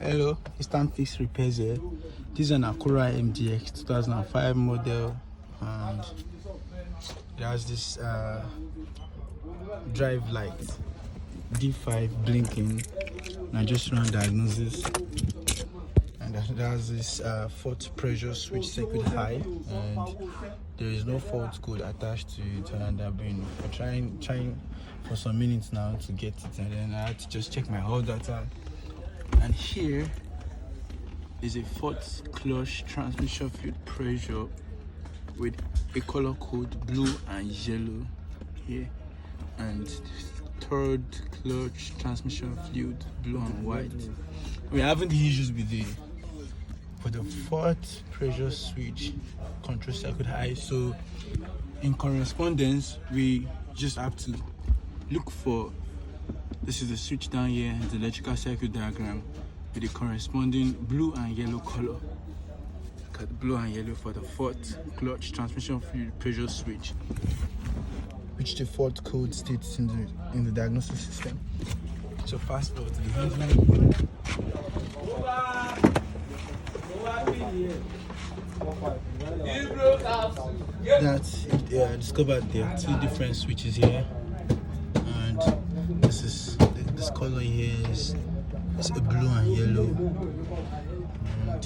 Hello, instant fix repairs here. This is an Acura MDX 2005 model, and it has this drive light D5 blinking. And I just ran diagnosis, and it has this fault pressure switch circuit high, and there is no fault code attached to it. And I've been trying for some minutes now to get it, and then I had to just check my whole data. And here is a fourth clutch transmission fluid pressure with a color code blue and yellow here, and third clutch transmission fluid blue and white. We're having the issues with the fourth pressure switch control circuit high, so in correspondence we just have to look for, this is the switch down here, the electrical circuit diagram with the corresponding blue and yellow color. Got blue and yellow for the fourth clutch transmission fluid pressure switch, which the fault code states in the diagnosis system. So fast forward to the engine. That's it. I discovered there are two different switches here, and this color here is a blue and yellow, and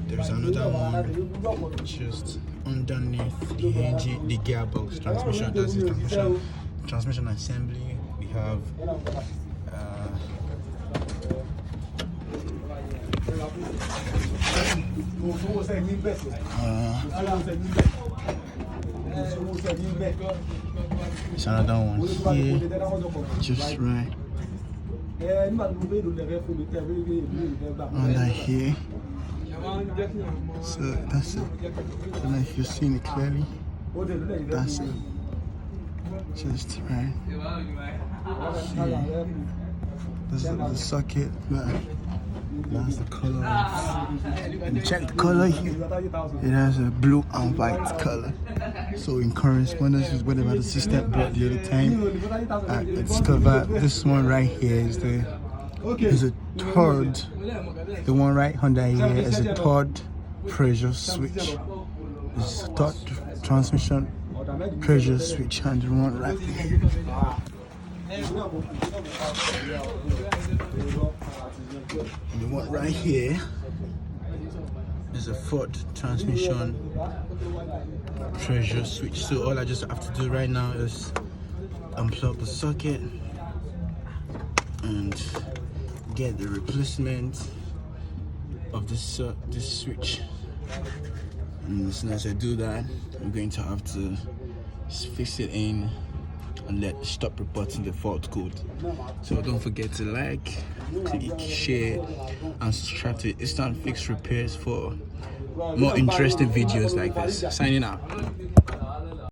there's another one just underneath the engine, the gearbox transmission. That's the transmission assembly. We have there's another one here, just right under here. So that's it. I don't know if you're seeing it clearly. That's it. Just right. See, this is the socket, but that's the color. And check the color here. It has a blue and white color. So in correspondence with whatever the system brought the other time, I discovered this one right here is the third. The one right under here is a third pressure switch. This third transmission pressure switch, and the one right here. And the one right here is a fourth transmission pressure switch. So all I just have to do right now is unplug the socket and get the replacement of this switch. And as soon as I do that, I'm going to have to fix it in and stop reporting the fault code. So don't forget to like, click, share, and subscribe to Instant Fix Repairs for more interesting videos like this. Signing out.